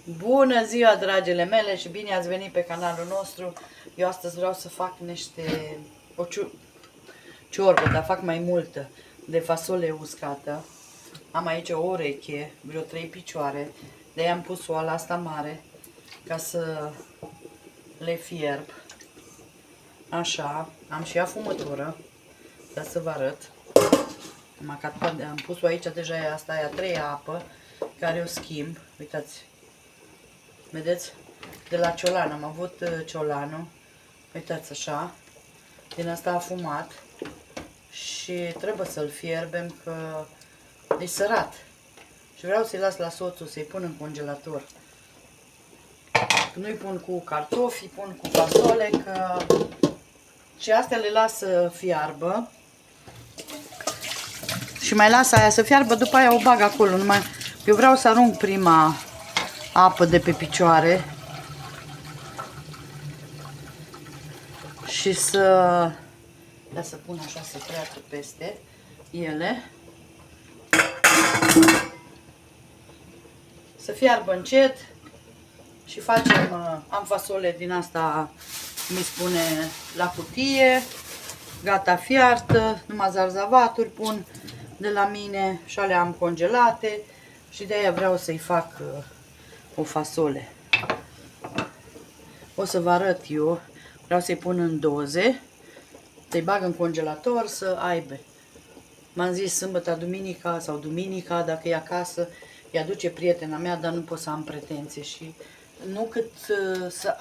Bună ziua, dragile mele, și bine ați venit pe canalul nostru. Eu astăzi vreau să fac o ciorbă, dar fac mai multă, de fasole uscată. Am aici o ureche, vreo 3 picioare, de-aia am pus oala asta mare, ca să le fierb. Așa, am și afumătură, ca să vă arăt. Am pus-o aici, deja asta e a treia apă, care o schimb, uitați. Vedeți? De la ciolan, am avut ciolanul, uitați așa, din asta a fumat și trebuie să-l fierbem că e sărat. Și vreau să-i las la soțul să-i pun în congelator. Nu-i pun cu cartofi, îi pun cu fasole, că și astea le las să fiarbă. Și mai las aia să fiarbă, după aia o bag acolo. Eu vreau să arunc prima apă de pe picioare și să pun așa să treacă peste ele, să fiarbă încet și am fasole din asta, mi spune la cutie, gata fiartă, numai zarzavaturi pun de la mine și alea am congelate și de aia vreau să-i fac o fasole. O să vă arăt eu. Vreau să-i pun în doze, să-i bag în congelator să aibă. M-am zis sâmbătă, duminica sau duminica, dacă e acasă, îi aduce prietena mea, dar nu pot să am pretenție și nu cât să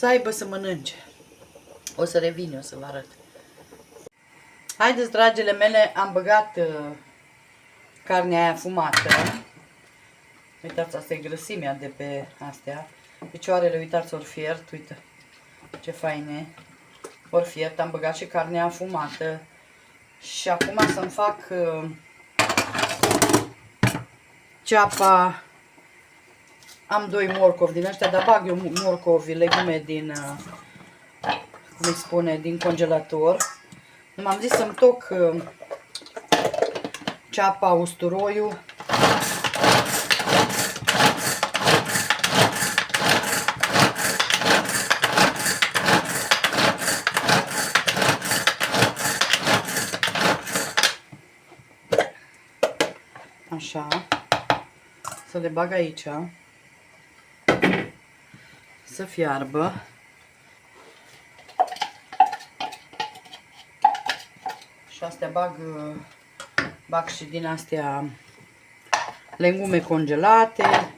aibă să mănânce. O să revin, o să vă arăt. Haideți, dragile mele, am băgat carnea aia fumată. Uitați, asta e grăsimea de pe astea. Picioarele, uitați, ori fiert, uite ce faine, ori fiert. Am băgat și carnea afumată. Și acum să-mi fac ceapa. Am 2 morcovi din ăștia, dar bag eu morcovi, legume din, cum îi spune, din congelator. M-am zis să-mi toc ceapa, usturoiul. Așa, să le bag aici, să fiarbă. Și astea bag și din astea legume congelate.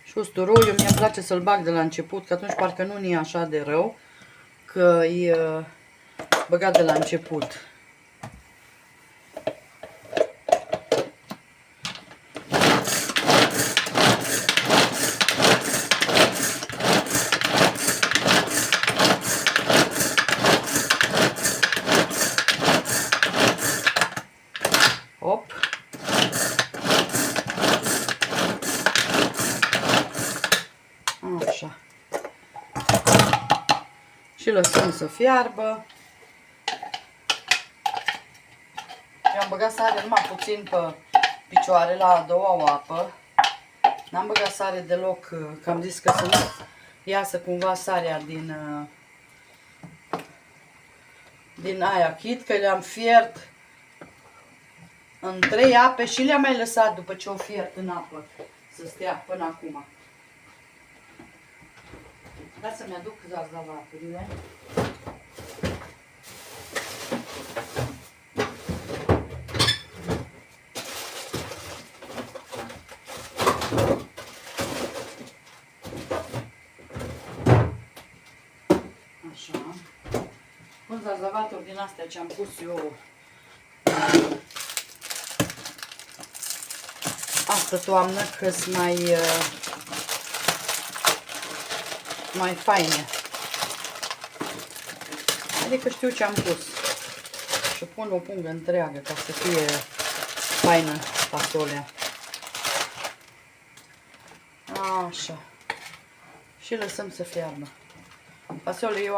Și usturoiul mi-e place să-l bag de la început, că atunci parcă nu e așa de rău, că e băgat de la început. Op. Așa. Și lăsăm să fiarbă. Eu am băgat sare numai puțin pe picioare la a doua apă. N-am băgat sare deloc, că am zis că să nu iasă cumva sarea din aia chit, că le-am fiert în 3 ape și le-am mai lăsat după ce o fiert în apă să stea până acum. Hai să-mi aduc zarzavaturile. Așa. Pun zarzavaturi din astea ce am pus eu asta toamnă, că sunt mai faine. Adică știu ce am pus. Și pun o pungă întreagă ca să fie faină fasolea. Așa. Și lăsăm să fiarbă. Fasole eu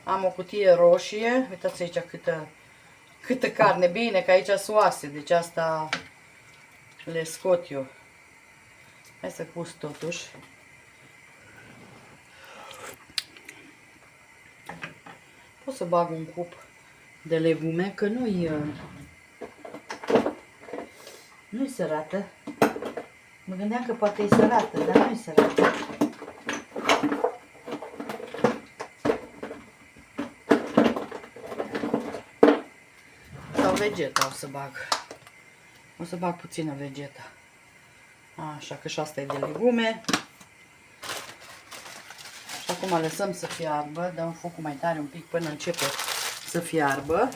am o cutie roșie. Uitați aici câtă carne. Bine că aici sunt oase. Deci asta le scot eu. Hai să pus totuși. Pot să bag un cup de legume, că nu-i sărată. Mă gândeam că poate e sărată, dar nu-i sărată. Sau vegeta o să bag. O să bag puțină vegeta. Așa că și asta e de legume. Și acum lăsăm să fiarbă. Dăm focul mai tare un pic până începe să fiarbă.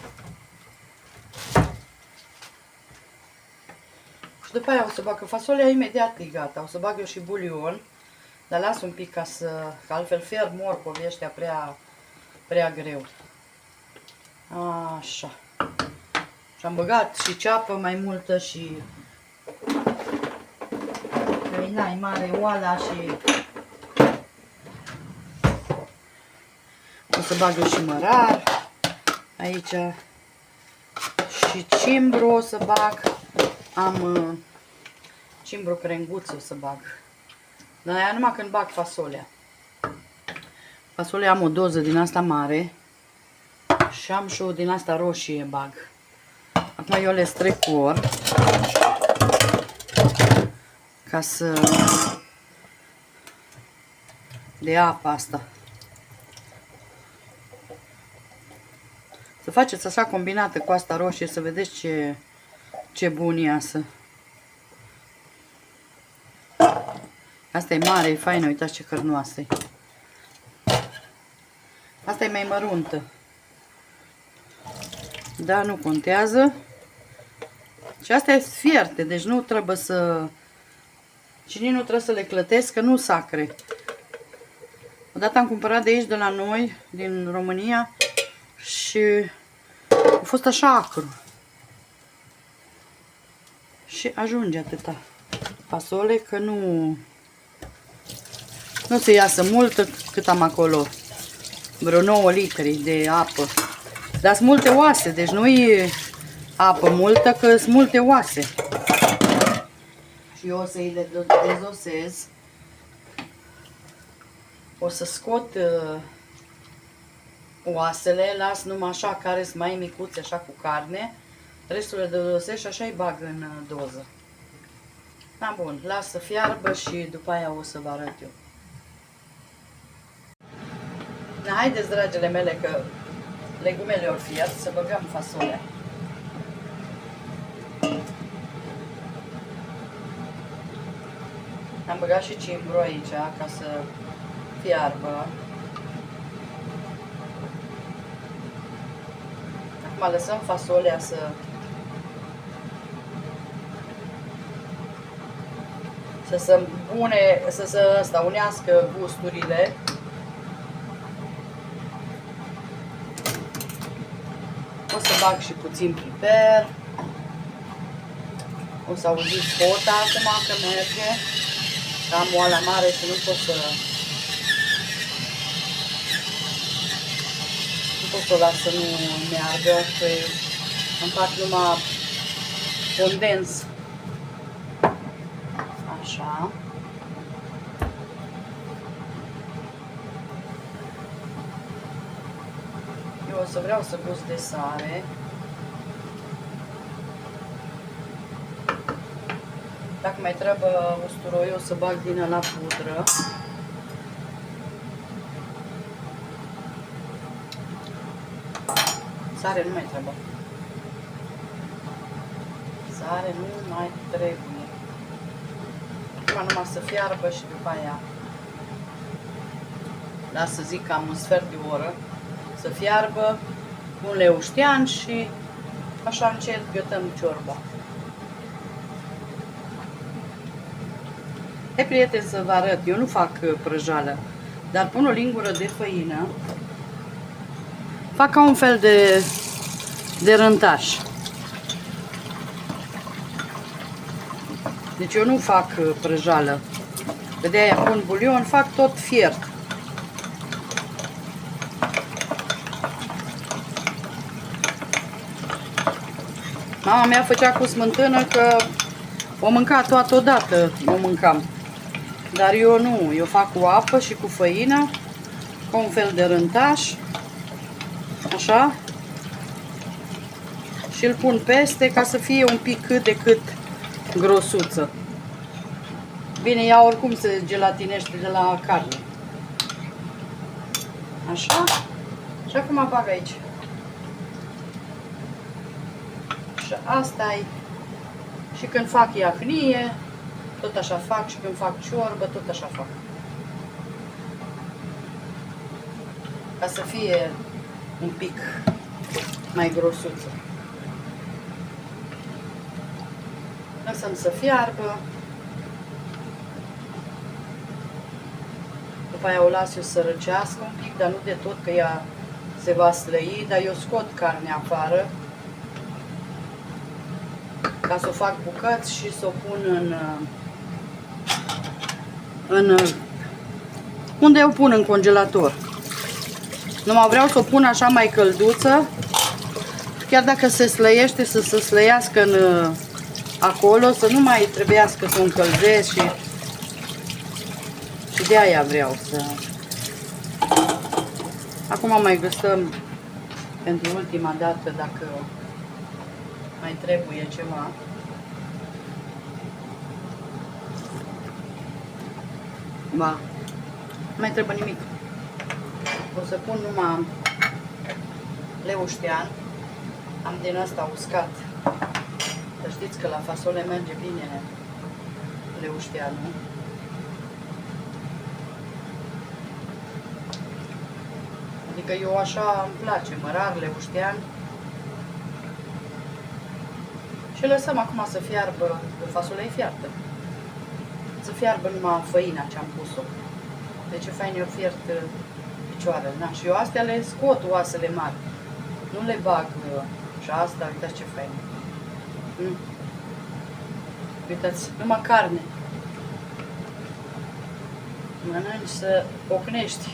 Și după aia o să bag, că fasolea imediat e gata. O să bag eu și bulion. Dar las un pic că altfel fierb morcovii ăștia prea greu. Așa. Și am băgat și ceapă mai multă și găina-i mare, oala și o să bag eu și mărar aici și cimbru o să bag. Am cimbru crenguț o să bag. Dar aia numai când bag fasolea. Fasolea am o doză din asta mare și am și o din asta roșie bag. Acum eu le strecor ca să de apa asta. Să faceți așa combinată cu asta roșie să vedeți ce bun iasă. Asta e mare, e faină, uitați ce cărnoasă e. Asta e mai măruntă. Da, nu contează. Și astea e fierte, deci nu trebuie să... Și nici nu trebuie să le clătesc, că nu sacre. Odată am cumpărat de aici, de la noi, din România, și a fost așa acru. Și ajunge atâta fasole, că nu se iasă multă cât am acolo. Vreo 9 litri de apă. Dar sunt multe oase, deci nu e apă multă, că sunt multe oase. Și eu o să îi dezosez. O să scot oasele, las numai așa care sunt mai micuțe, așa cu carne. Restul le dezosez și așa îi bag în doză. Da, bun, las să fiarbă și după aia o să vă arăt eu. Da, haideți, dragile mele, că legumele ori fiert, să băgăm fasolea. Am băgat și cimbru aici, ca să fiarbă. Acum lăsăm fasolea să se îmbune, să se unească gusturile. O să bag și puțin piper. O să auziți fota acum că merge. Am oala mare și nu pot să o las să nu meargă, că îmi fac numai condens. Așa. Eu o să vreau să gust de sare. Dacă mai trebuie usturoi, o să bag din ăla pudră. Sare nu mai trebuie. Sare nu mai trebuie. Acum numai să fiarbă și după aia las să zic cam un sfert de oră să fiarbă un leuștean și așa încet gătăm ciorba. Hai, prieteni, să vă arăt. Eu nu fac prăjală, dar pun o lingură de făină. Fac ca un fel de rântaș. Deci eu nu fac prăjală. De-aia pun bulion, fac tot fiert. Mama mea făcea cu smântână, că O mânca toată odată, o mâncam. Dar eu nu, eu fac cu apă și cu făină, cu un fel de rântaș, așa, și îl pun peste ca să fie un pic cât de cât grosuță. Bine, ea oricum se gelatinește de la carne. Așa, și acum bag aici. Și asta e. Și când fac iahnie, tot așa fac, și când fac ciorbă, tot așa fac. Ca să fie un pic mai grosuță. Lăsăm să fiarbă. După aia o las eu să răcească un pic, dar nu de tot, că ea se va slăi, dar eu scot carnea afară ca să o fac bucăți și să o pun în unde o pun în congelator. Numai vreau să o pun așa mai călduță, chiar dacă se slăiește, să se slăiască acolo, să nu mai trebuiască să o încălzesc și de aia vreau să... Acum mai gustăm pentru ultima dată dacă mai trebuie ceva. Ba, nu mai trebuie nimic. O să pun numai leuștean. Am din asta uscat. Să știți că la fasole merge bine leușteanul. Adică eu așa îmi place, mărar, leuștean. Și lăsăm acum să fiarbă, fasolea e fiartă. Să fiarbă numai făina ce am pus-o. Deci e fain, eu fiert picioarele. Na, și eu astea le scot oasele mari. Nu le bag. Și asta, uitați ce fain. Uitați, numai carne. Mănânci să pocnești.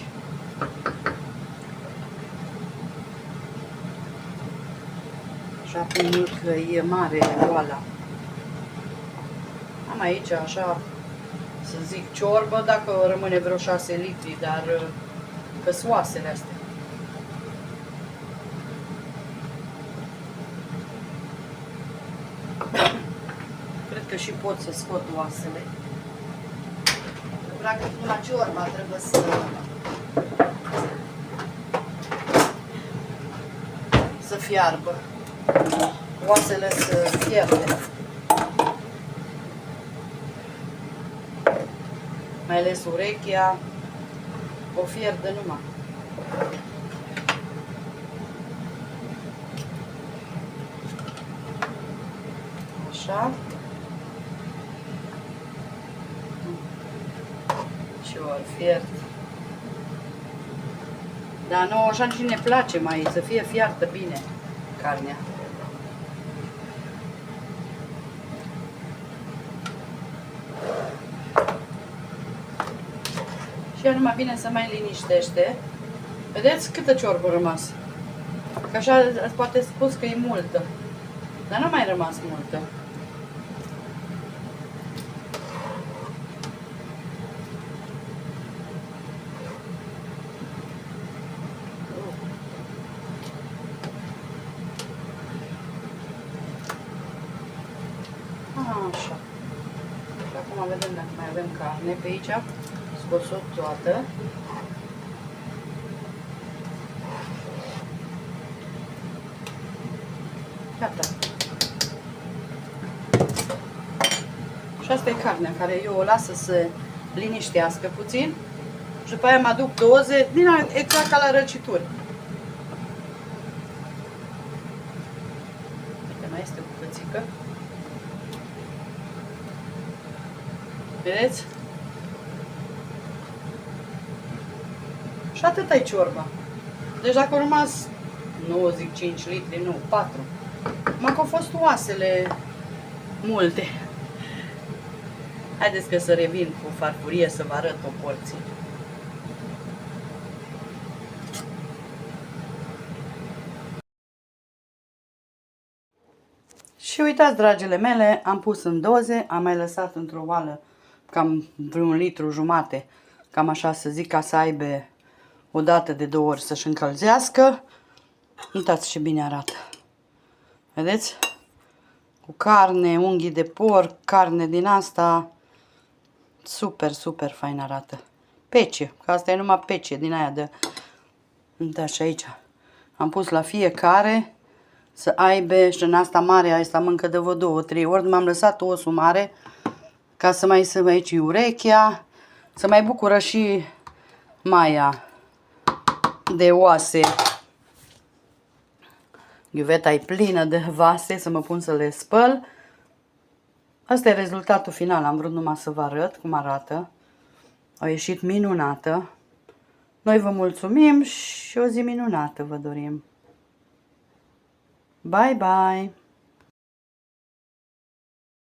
Așa pun mult că e mare oala. Am aici așa, să zic, ciorbă, dacă rămâne vreo 6 litri, dar că-s oasele astea. Cred că și pot să scot oasele. Practic numai ciorba trebuie să fiarbă. Oasele să fierte. Mai ales urechea o fierde numai. Așa. Și ori fiert. Dar nu, așa nici ne place mai să fie fiartă bine carnea. Și numai bine să mai liniștește. Vedeți câtă ciorbă a rămas? Că așa poate spus că e multă. Dar nu mai rămas multă. Așa. Și acum vedem dacă mai avem carne pe aici. Scos-o toată. Gata. Și asta e carnea care eu o las să se liniștească puțin. Și după aia mă aduc doze, exact ca la răcituri. Uite, mai este o bucățică. Vedeți? Și atât ai ciorba. Deci dacă au rămas, nu zic 5 litri, nu, 4. Numai că au fost oasele multe. Haideți că să revin cu farfurie să vă arăt o porție. Și uitați, dragile mele, am pus în doze, am mai lăsat într-o oală cam vreun litru jumate, cam așa să zic, ca să aibă o dată de 2 ori să-și încălzească. Uitați ce bine arată. Vedeți? Cu carne, unghii de porc, carne din asta. Super, super fain arată. Pece, că asta e numai pece din aia de... Uite și aici. Am pus la fiecare să aibă, și în asta mare, asta mâncă de vreo 2-3 ori. M-am lăsat osul mare ca să mai să aici urechea, să mai bucură și Maia de oase. Ghiuveta e plină de vase, să mă pun să le spăl. Asta e rezultatul final, am vrut numai să vă arăt cum arată. A ieșit minunată. Noi vă mulțumim și o zi minunată vă dorim. Bye, bye!